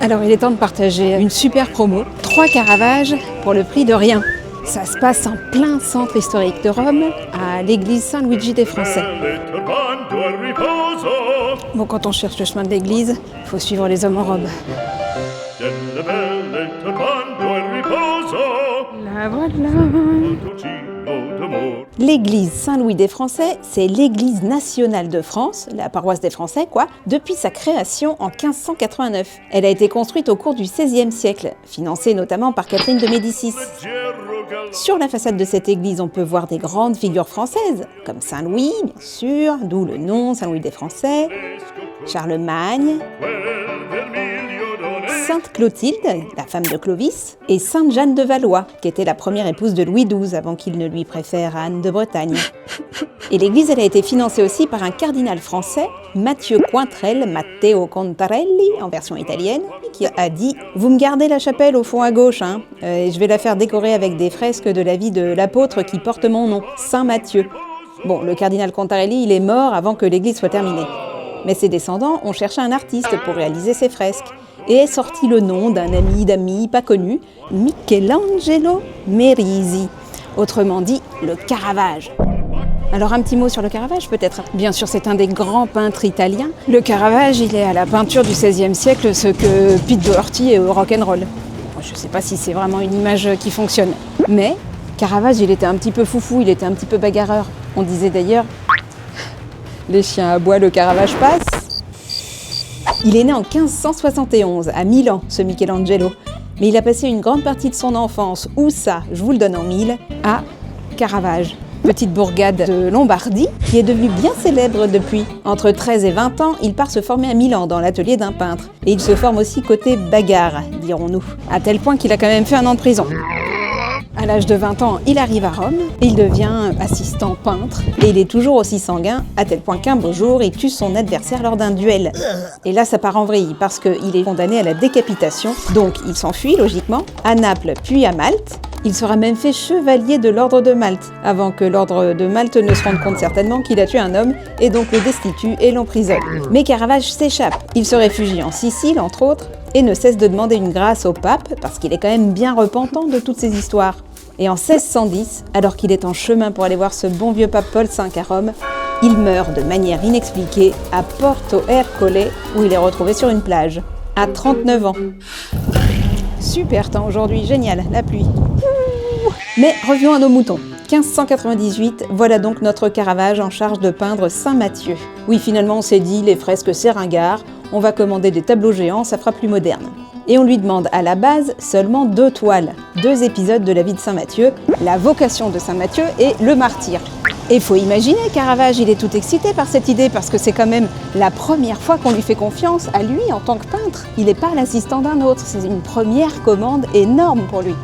Alors il est temps de partager une super promo. 3 Caravages pour le prix de rien. Ça se passe en plein centre historique de Rome, à l'église Saint-Luigi des Français. Bon, quand on cherche le chemin de l'église, il faut suivre les hommes en robe. La voilà. L'église Saint-Louis des Français, c'est l'église nationale de France, la paroisse des Français quoi, depuis sa création en 1589. Elle a été construite au cours du XVIe siècle, financée notamment par Catherine de Médicis. Sur la façade de cette église, on peut voir des grandes figures françaises, comme Saint-Louis, bien sûr, d'où le nom Saint-Louis des Français, Charlemagne, Sainte Clotilde, la femme de Clovis, et Sainte Jeanne de Valois, qui était la première épouse de Louis XII avant qu'il ne lui préfère Anne de Bretagne. Et l'église, elle a été financée aussi par un cardinal français, Matthieu Cointrel, Matteo Contarelli, en version italienne, qui a dit « Vous me gardez la chapelle au fond à gauche, et je vais la faire décorer avec des fresques de la vie de l'apôtre qui porte mon nom, Saint Matthieu. » Bon, le cardinal Contarelli, il est mort avant que l'église soit terminée. Mais ses descendants ont cherché un artiste pour réaliser ces fresques. Et est sorti le nom d'un ami d'amis pas connu, Michelangelo Merisi, autrement dit le Caravage. Alors un petit mot sur le Caravage peut-être. Bien sûr c'est un des grands peintres italiens. Le Caravage il est à la peinture du XVIe siècle ce que Pete Doherty est au rock'n'roll. Je ne sais pas si c'est vraiment une image qui fonctionne. Mais Caravage il était un petit peu foufou, il était un petit peu bagarreur. On disait d'ailleurs, les chiens aboient, le Caravage passe. Il est né en 1571 à Milan, ce Michelangelo, mais il a passé une grande partie de son enfance, où ça, je vous le donne en mille, à Caravage, petite bourgade de Lombardie, qui est devenue bien célèbre depuis. Entre 13 et 20 ans, il part se former à Milan, dans l'atelier d'un peintre. Et il se forme aussi côté bagarre, dirons-nous, à tel point qu'il a quand même fait 1 an de prison. À l'âge de 20 ans, il arrive à Rome, il devient assistant peintre, et il est toujours aussi sanguin, à tel point qu'un beau jour, il tue son adversaire lors d'un duel. Et là, ça part en vrille, parce qu'il est condamné à la décapitation, donc il s'enfuit, logiquement, à Naples, puis à Malte. Il sera même fait chevalier de l'ordre de Malte, avant que l'ordre de Malte ne se rende compte certainement qu'il a tué un homme, et donc le destitue et l'emprisonne. Mais Caravage s'échappe. Il se réfugie en Sicile, entre autres, et ne cesse de demander une grâce au pape, parce qu'il est quand même bien repentant de toutes ces histoires. Et en 1610, alors qu'il est en chemin pour aller voir ce bon vieux pape Paul V à Rome, il meurt de manière inexpliquée à Porto Ercole, où il est retrouvé sur une plage, à 39 ans. Super temps aujourd'hui, génial, la pluie. Mais revenons à nos moutons. 1598, voilà donc notre Caravage en charge de peindre Saint Matthieu. Oui, finalement on s'est dit, les fresques c'est ringard, on va commander des tableaux géants, ça fera plus moderne. Et on lui demande à la base seulement 2 toiles, 2 épisodes de la vie de Saint Matthieu, la vocation de Saint Matthieu et le martyr. Et faut imaginer, Caravage, il est tout excité par cette idée parce que c'est quand même la première fois qu'on lui fait confiance à lui en tant que peintre. Il n'est pas l'assistant d'un autre, c'est une première commande énorme pour lui.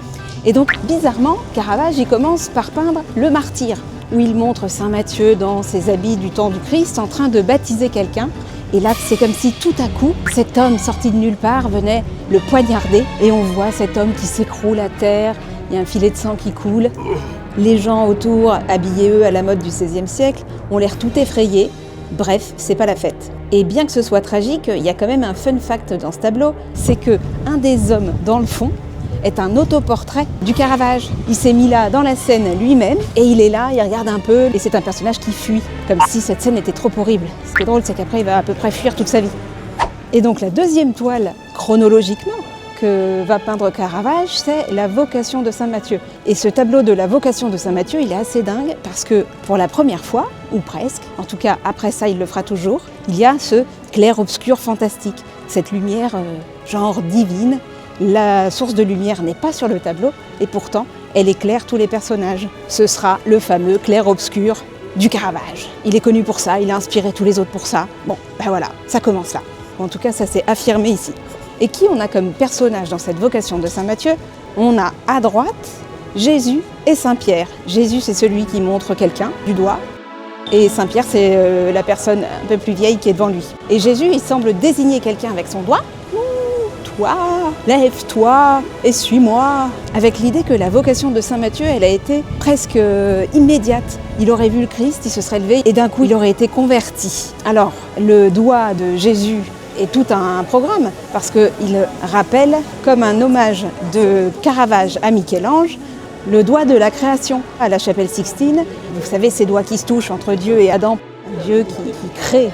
Et donc, bizarrement, Caravage, il commence par peindre le martyr, où il montre Saint Matthieu dans ses habits du temps du Christ en train de baptiser quelqu'un. Et là, c'est comme si tout à coup, cet homme sorti de nulle part venait le poignarder. Et on voit cet homme qui s'écroule à terre, il y a un filet de sang qui coule. Les gens autour, habillés eux à la mode du XVIe siècle, ont l'air tout effrayés. Bref, c'est pas la fête. Et bien que ce soit tragique, il y a quand même un fun fact dans ce tableau, c'est que un des hommes dans le fond est un autoportrait du Caravage. Il s'est mis là dans la scène lui-même et il est là, il regarde un peu et c'est un personnage qui fuit, comme si cette scène était trop horrible. Ce qui est drôle, c'est qu'après il va à peu près fuir toute sa vie. Et donc la deuxième toile, chronologiquement, que va peindre Caravage, c'est la vocation de Saint Matthieu. Et ce tableau de la vocation de Saint Matthieu, il est assez dingue parce que pour la première fois, ou presque, en tout cas après ça il le fera toujours, il y a ce clair-obscur fantastique, cette lumière genre divine. La source de lumière n'est pas sur le tableau et pourtant elle éclaire tous les personnages. Ce sera le fameux clair-obscur du Caravage. Il est connu pour ça, il a inspiré tous les autres pour ça. Bon, ben voilà, ça commence là. En tout cas, ça s'est affirmé ici. Et qui on a comme personnage dans cette vocation de Saint Matthieu? On a à droite Jésus et Saint-Pierre. Jésus, c'est celui qui montre quelqu'un du doigt. Et Saint-Pierre, c'est la personne un peu plus vieille qui est devant lui. Et Jésus, il semble désigner quelqu'un avec son doigt. Toi, lève-toi et suis-moi. Avec l'idée que la vocation de Saint Matthieu, elle a été presque immédiate. Il aurait vu le Christ, il se serait levé et d'un coup, il aurait été converti. Alors, le doigt de Jésus et tout un programme, parce qu'il rappelle, comme un hommage de Caravage à Michel-Ange, le doigt de la création à la chapelle Sixtine. Vous savez, ces doigts qui se touchent entre Dieu et Adam, Dieu qui crée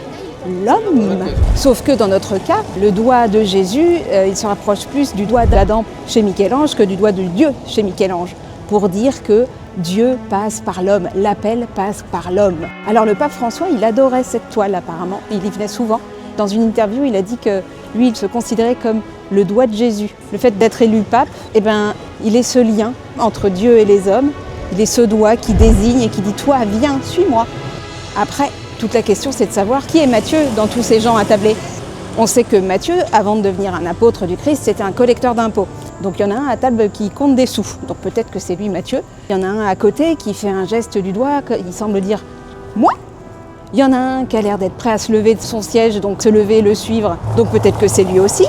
l'homme. Sauf que dans notre cas, le doigt de Jésus, il se rapproche plus du doigt d'Adam chez Michel-Ange que du doigt de Dieu chez Michel-Ange, pour dire que Dieu passe par l'homme, l'appel passe par l'homme. Alors le pape François, il adorait cette toile apparemment, il y venait souvent. Dans une interview, il a dit que lui, il se considérait comme le doigt de Jésus. Le fait d'être élu pape, il est ce lien entre Dieu et les hommes. Il est ce doigt qui désigne et qui dit « Toi, viens, suis-moi ». Après, toute la question, c'est de savoir qui est Matthieu dans tous ces gens attablés. On sait que Matthieu, avant de devenir un apôtre du Christ, c'était un collecteur d'impôts. Donc il y en a un à table qui compte des sous. Donc peut-être que c'est lui Matthieu. Il y en a un à côté qui fait un geste du doigt, il semble dire « Moi ». Il y en a un qui a l'air d'être prêt à se lever de son siège, donc se lever et le suivre. Donc peut-être que c'est lui aussi.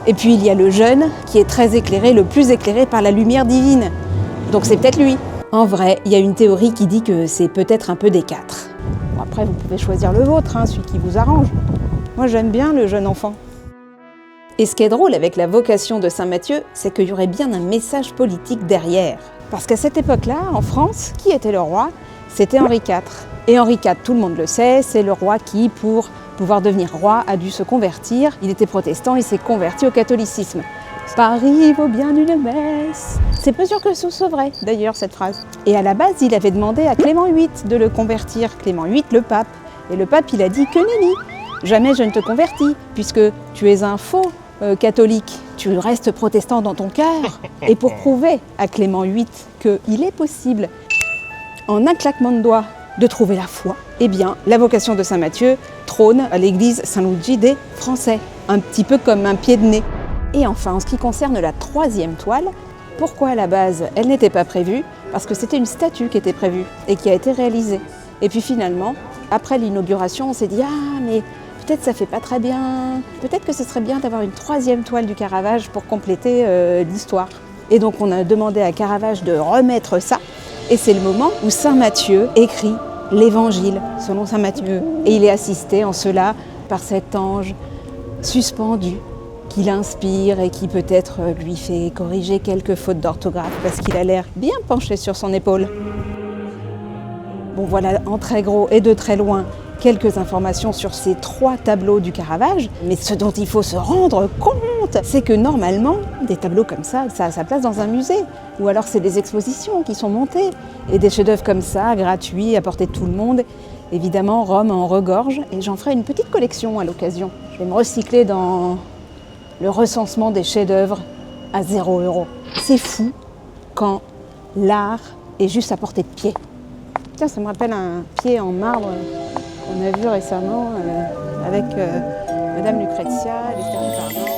Et puis il y a le jeune qui est très éclairé, le plus éclairé par la lumière divine. Donc c'est peut-être lui. En vrai, il y a une théorie qui dit que c'est peut-être un peu des quatre. Bon, après, vous pouvez choisir le vôtre, celui qui vous arrange. Moi, j'aime bien le jeune enfant. Et ce qui est drôle avec la vocation de Saint Matthieu, c'est qu'il y aurait bien un message politique derrière. Parce qu'à cette époque-là, en France, qui était le roi? C'était Henri IV. Et Henri IV, tout le monde le sait, c'est le roi qui, pour pouvoir devenir roi, a dû se convertir. Il était protestant, il s'est converti au catholicisme. Paris vaut bien une messe. C'est pas sûr que ce soit vrai, d'ailleurs, cette phrase. Et à la base, il avait demandé à Clément VIII de le convertir. Clément VIII, le pape. Et le pape, il a dit que nenni. Jamais je ne te convertis, puisque tu es un faux catholique. Tu restes protestant dans ton cœur. Et pour prouver à Clément VIII qu'il est possible, en un claquement de doigts, de trouver la foi, eh bien, la vocation de Saint Matthieu trône à l'église Saint-Luigi des Français, un petit peu comme un pied de nez. Et enfin, en ce qui concerne la troisième toile, pourquoi à la base elle n'était pas prévue? Parce que c'était une statue qui était prévue et qui a été réalisée. Et puis finalement, après l'inauguration, on s'est dit « Ah, mais peut-être ça fait pas très bien, peut-être que ce serait bien d'avoir une troisième toile du Caravage pour compléter l'histoire ». Et donc on a demandé à Caravage de remettre ça. Et c'est le moment où Saint Matthieu écrit l'Évangile selon Saint Matthieu. Et il est assisté en cela par cet ange suspendu qui l'inspire et qui peut-être lui fait corriger quelques fautes d'orthographe parce qu'il a l'air bien penché sur son épaule. Bon voilà, en très gros et de très loin, quelques informations sur ces trois tableaux du Caravage. Mais ce dont il faut se rendre compte, c'est que normalement, des tableaux comme ça a sa place dans un musée. Ou alors c'est des expositions qui sont montées. Et des chefs-d'œuvre comme ça, gratuits, à portée de tout le monde. Évidemment, Rome en regorge. Et j'en ferai une petite collection à l'occasion. Je vais me recycler dans le recensement des chefs-d'œuvre à 0 €. C'est fou quand l'art est juste à portée de pied. Tiens, ça me rappelle un pied en marbre qu'on a vu récemment avec Madame Lucrezia, elle était en jardin.